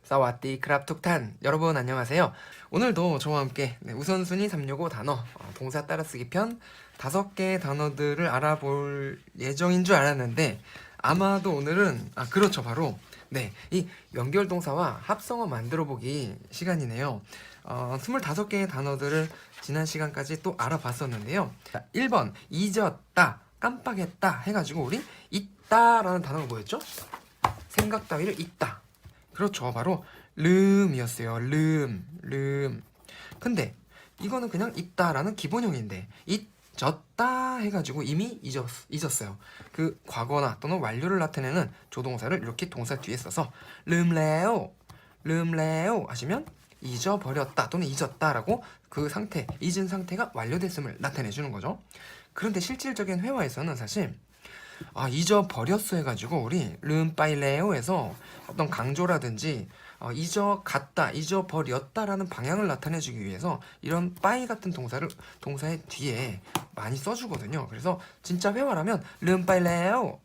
사와디 크랍 툭탄 여러분 안녕하세요. 오늘도 저와 함께 우선순위 365 단어 동사 따라쓰기 편 5개의 단어들을 알아볼 예정인 줄 알았는데 아마도 오늘은 그렇죠 바로 이 연결동사와 합성어 만들어보기 시간이네요. 25개의 단어들을 지난 시간까지 또 알아봤었는데요. 자, 1번 잊었다 깜빡했다 해가지고 우리 있다라는 단어가 뭐였죠? 생각 따위를 잊다. 그렇죠. 바로 름이었어요. 름. 근데 이거는 그냥 있다라는 기본형인데 잊었다 해가지고 이미 잊었어요. 그 과거나 또는 완료를 나타내는 조동사를 이렇게 동사 뒤에 써서 름레오 하시면 잊어버렸다 또는 잊었다라고 그 상태, 잊은 상태가 완료됐음을 나타내주는 거죠. 그런데 실질적인 회화에서는 사실 잊어버렸어 해가지고 우리 름빠일레오에서 어떤 강조라든지 잊어갔다, 잊어버렸다라는 방향을 나타내주기 위해서 이런 빠이 같은 동사의 뒤에 많이 써주거든요. 그래서 진짜 회화라면 름빠일레오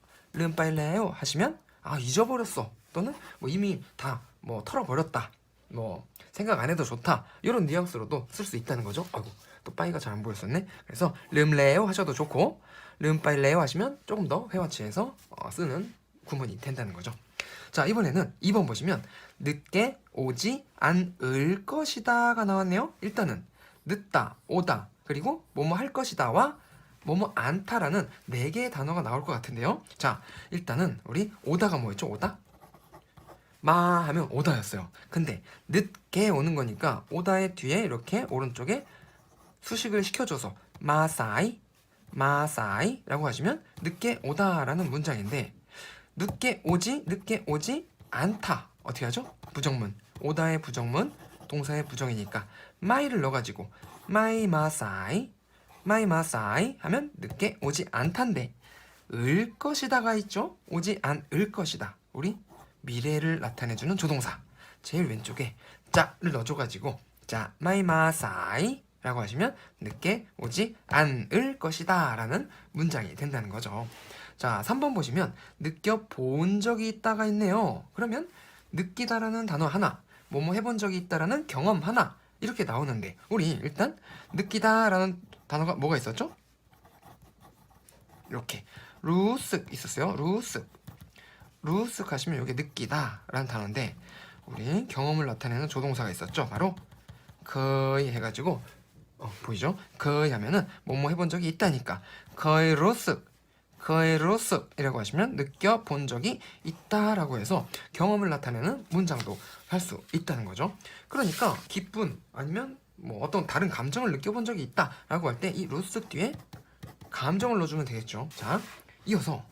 하시면 잊어버렸어 또는 뭐 이미 다 뭐 털어버렸다 뭐 생각 안 해도 좋다 이런 뉘앙스로도 쓸 수 있다는 거죠. 아이고 또 빠이가 잘 안 보였었네. 그래서 름레오 하셔도 좋고 름빠일레오 하시면 조금 더 회화치에서 쓰는 구문이 된다는 거죠. 자, 이번에는 2번 보시면 늦게 오지 않을 것이다가 나왔네요. 일단은 늦다, 오다, 그리고 뭐뭐 할 것이다와 뭐뭐 않다라는 4개의 단어가 나올 것 같은데요. 자, 일단은 우리 오다가 뭐였죠? 오다? 마 하면 오다였어요. 근데 늦게 오는 거니까 오다의 뒤에 이렇게 오른쪽에 수식을 시켜줘서 마사이 라고 하시면 늦게 오다라는 문장인데 늦게 오지 않다 어떻게 하죠? 부정문 오다의 부정문 동사의 부정이니까 마이를 넣어가지고 마이 마사이 하면 늦게 오지 않단데 을 것이다가 있죠? 오지 않을 것이다 우리 미래를 나타내주는 조동사 제일 왼쪽에 짜를 넣어줘가지고 자 마이 마사이 라고 하시면 늦게 오지 않을 것이다 라는 문장이 된다는 거죠. 자 3번 보시면 느껴본 적이 있다가 있네요. 그러면 느끼다라는 단어 하나 뭐뭐 해본 적이 있다라는 경험 하나 이렇게 나오는데 우리 일단 느끼다라는 단어가 뭐가 있었죠? 이렇게 루쓱 있었어요. 루쓱 하시면 이게 느끼다라는 단어인데 우리 경험을 나타내는 조동사가 있었죠. 바로 거의 해가지고 보이죠? 거의 하면은 뭐뭐 해본 적이 있다니까 거의 로쓱 이라고 하시면 느껴본 적이 있다라고 해서 경험을 나타내는 문장도 할 수 있다는 거죠. 그러니까 기쁜 아니면 뭐 어떤 다른 감정을 느껴본 적이 있다라고 할 때 이 로쓱 뒤에 감정을 넣어주면 되겠죠. 자, 이어서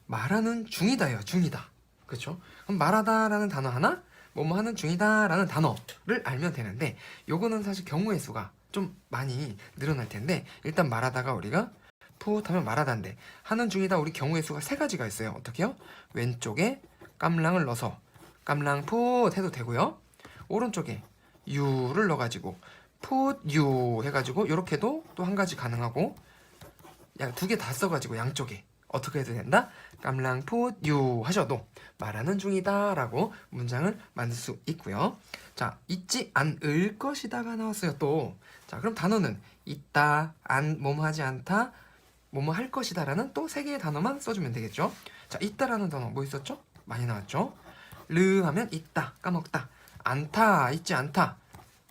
말하는 중이다예요. 중이다. 그렇죠? 그럼 말하다라는 단어 하나 뭐뭐 하는 중이다라는 단어를 알면 되는데 요거는 사실 경우의 수가 좀 많이 늘어날 텐데 일단 말하다가 우리가 풋 하면 말하다인데 하는 중이다 우리 경우의 수가 3가지가 있어요. 어떻게요? 왼쪽에 깜랑을 넣어서 깜랑 풋 해도 되고요. 오른쪽에 유를 넣어가지고 풋 유 해가지고 이렇게도 또 한 가지 가능하고 2개 다 써가지고 양쪽에 어떻게 해도 된다? 깜랑 풋 유 하셔도 말하는 중이다 라고 문장을 만들 수 있고요. 자, 잊지 않을 것이다가 나왔어요. 또 자, 그럼 단어는 있다, 뭐뭐 하지 않다, 뭐뭐 할 것이다 라는 또 3개의 단어만 써주면 되겠죠. 자, 있다라는 단어 뭐 있었죠? 많이 나왔죠. 르 하면 있다, 까먹다. 않다, 잊지 않다.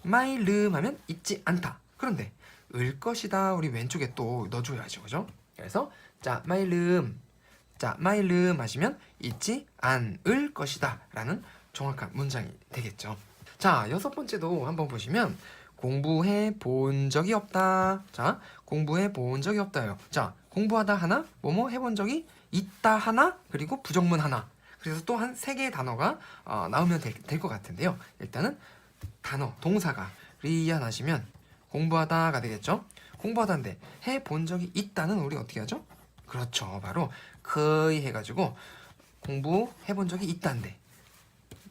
마이 르 하면 잊지 않다. 그런데 을 것이다 우리 왼쪽에 또 넣어줘야죠. 그죠? 그래서 자, 마이 름 하시면 잊지 않을 것이다 라는 정확한 문장이 되겠죠. 자, 6번째도 한번 보시면 공부해 본 적이 없다. 자, 공부해 본 적이 없다요. 자, 공부하다 하나, 뭐뭐 해본 적이 있다 하나, 그리고 부정문 하나. 그래서 또 한 3개의 단어가 나오면 될 것 같은데요. 일단은 단어, 동사가 리안 하시면 공부하다가 되겠죠. 공부하다인데 해본 적이 있다는 우리 어떻게 하죠? 그렇죠. 바로 거의 해가지고 공부해본 적이 있다인데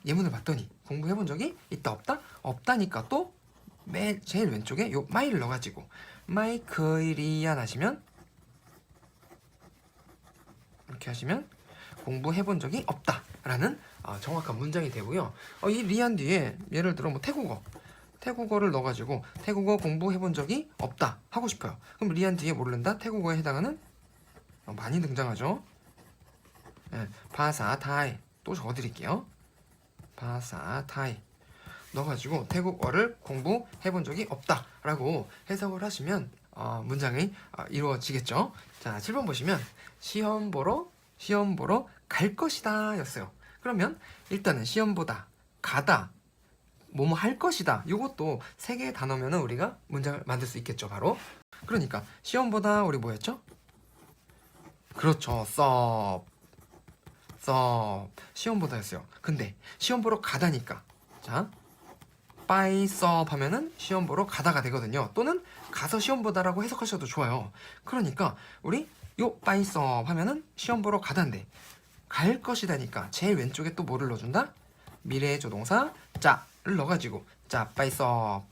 예문을 봤더니 공부해본 적이 있다 없다? 없다니까 또 제일 왼쪽에 요 마이를 넣어가지고 마이 거의 리안 하시면 이렇게 하시면 공부해본 적이 없다 라는 정확한 문장이 되고요. 이 리안 뒤에 예를 들어 뭐 태국어를 넣어가지고 태국어 공부해본 적이 없다 하고 싶어요. 그럼 리안 뒤에 모른다 태국어에 해당하는 많이 등장하죠. 네, 바사 타이 또 적어드릴게요. 바사 타이 넣어가지고 태국어를 공부해본 적이 없다 라고 해석을 하시면 문장이 이루어지겠죠. 자, 7번 보시면 시험 보러 갈 것이다 였어요. 그러면 일단은 시험보다 가다 뭐뭐 할 것이다 이것도 세 개의 단어면은 우리가 문장을 만들 수 있겠죠. 바로 그러니까 시험보다 우리 뭐였죠? 그렇죠. 시험보다였어요. 근데 시험 보러 가다니까 자 빠이 썹 하면은 시험 보러 가다가 되거든요. 또는 가서 시험 보다라고 해석하셔도 좋아요. 그러니까 우리 요 빠이 썹 하면은 시험 보러 가다인데 갈 것이다니까 제일 왼쪽에 또 뭐를 넣어준다? 미래의 조동사 짜를 넣어가지고 빠이 썹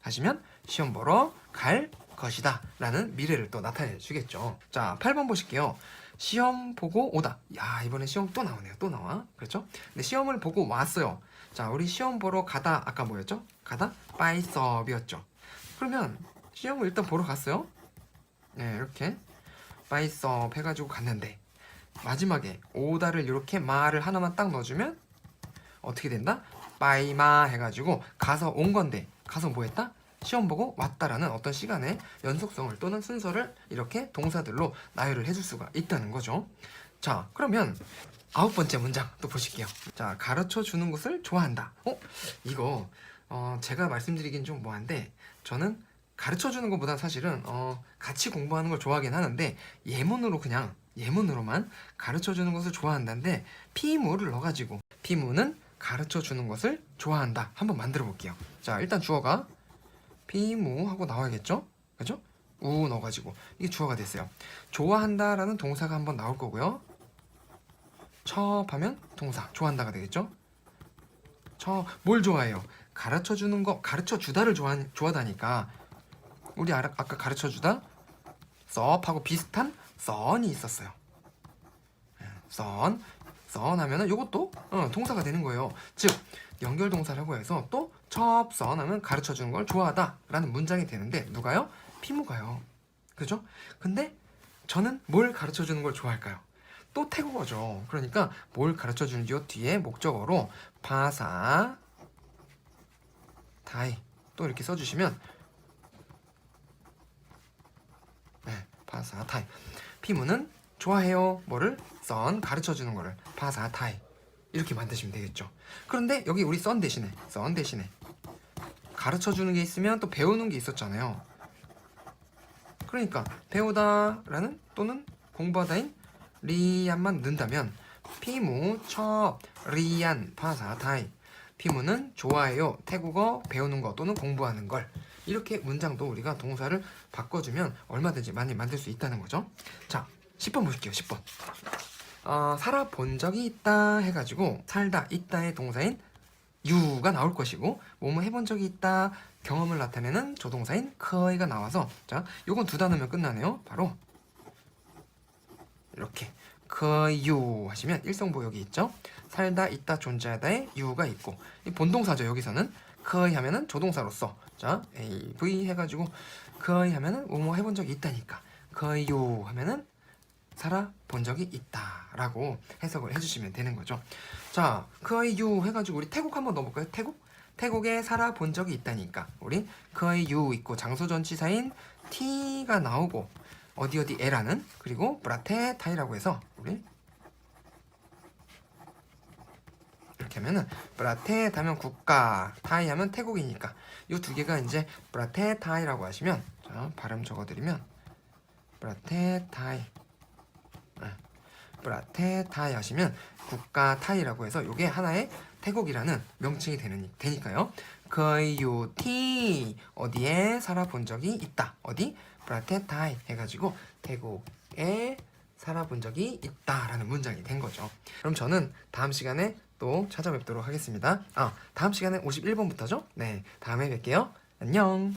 하시면 시험 보러 갈 것이다 라는 미래를 또 나타내 주겠죠. 자, 8번 보실게요. 시험 보고 오다. 야, 이번에 시험 또 나오네요. 또 나와. 그렇죠? 근데 시험을 보고 왔어요. 자, 우리 시험 보러 가다 아까 뭐였죠? 가다 빠이 썹이었죠. 그러면 시험을 일단 보러 갔어요. 네, 이렇게 빠이 썹 해가지고 갔는데 마지막에 오다를 이렇게 마를 하나만 딱 넣어주면 어떻게 된다? 빠이마 해가지고 가서 온 건데 가서 뭐 했다? 시험 보고 왔다라는 어떤 시간의 연속성을 또는 순서를 이렇게 동사들로 나열을 해줄 수가 있다는 거죠. 자, 그러면 9번째 문장 또 보실게요. 자, 가르쳐 주는 것을 좋아한다. 이거 제가 말씀드리긴 좀 뭐한데 저는 가르쳐 주는 것보다 사실은 같이 공부하는 걸 좋아하긴 하는데 예문으로만 가르쳐 주는 것을 좋아한다는데 피무를 넣어가지고 피무는 가르쳐 주는 것을 좋아한다 한번 만들어 볼게요. 자, 일단 주어가 피무 하고 나와야겠죠? 그죠? 우 넣어가지고 이게 주어가 됐어요. 좋아한다라는 동사가 한번 나올 거고요. 첩하면 동사 좋아한다가 되겠죠? 뭘 좋아해요? 가르쳐 주는 거 가르쳐 주다를 좋아하다니까 우리 아까 가르쳐 주다 썹하고 비슷한 썬이 있었어요. 썬 하면은 요것도 동사가 되는 거예요. 즉 연결 동사라고 해서 또 첩선 하면 가르쳐 주는 걸 좋아하다 라는 문장이 되는데 누가요? 피무가요. 그죠? 근데 저는 뭘 가르쳐 주는 걸 좋아할까요? 또 태국어죠. 그러니까 뭘 가르쳐 주는지 요 뒤에 목적어로 바사 타이 또 이렇게 써주시면 바사 타이 피무는 좋아해요. 뭐를? 썬 가르쳐 주는 거를 바사 타이 이렇게 만드시면 되겠죠. 그런데 여기 우리 썬 대신에 가르쳐 주는 게 있으면 또 배우는 게 있었잖아요. 그러니까 배우다라는 또는 공부하다인 리안만 넣는다면 피무 첩 리안 바사 타이 피무는 좋아해요. 태국어 배우는 거 또는 공부하는 걸 이렇게 문장도 우리가 동사를 바꿔주면 얼마든지 많이 만들 수 있다는 거죠. 자, 10번 보실게요. 10번 살아본 적이 있다 해가지고 살다 있다의 동사인 유가 나올 것이고 뭐뭐 해본 적이 있다 경험을 나타내는 조동사인 커이가 나와서 자, 요건 두 단어면 끝나네요. 바로 이렇게 커유 하시면 일성보 여기 있죠. 살다 있다 존재하다의 유가 있고 이 본동사죠. 여기서는 커이 하면은 조동사로서 자 AV 해가지고 커이 하면은 뭐뭐 해본 적이 있다니까 커유 하면은 살아본 적이 있다라고 해석을 해주시면 되는 거죠. 자, 그의 유 해가지고 우리 태국 한번 넣어볼까요? 태국에 살아본 적이 있다니까 우리 그의 유 있고 장소 전치사인 t가 나오고 어디에라는 그리고 브라테 타이라고 해서 우리 이렇게 하면은 브라테 하면 국가 타이 하면 태국이니까 이 두 개가 이제 브라테 타이라고 하시면 자, 발음 적어드리면 브라테 타이 브라테 타이 하시면 국가 타이라고 해서 이게 하나의 태국이라는 명칭이 되니까요. 거유티 어디에 살아본 적이 있다. 어디? 브라테 타이 해가지고 태국에 살아본 적이 있다라는 문장이 된 거죠. 그럼 저는 다음 시간에 또 찾아뵙도록 하겠습니다. 다음 시간에 51번부터죠? 네, 다음에 뵐게요. 안녕.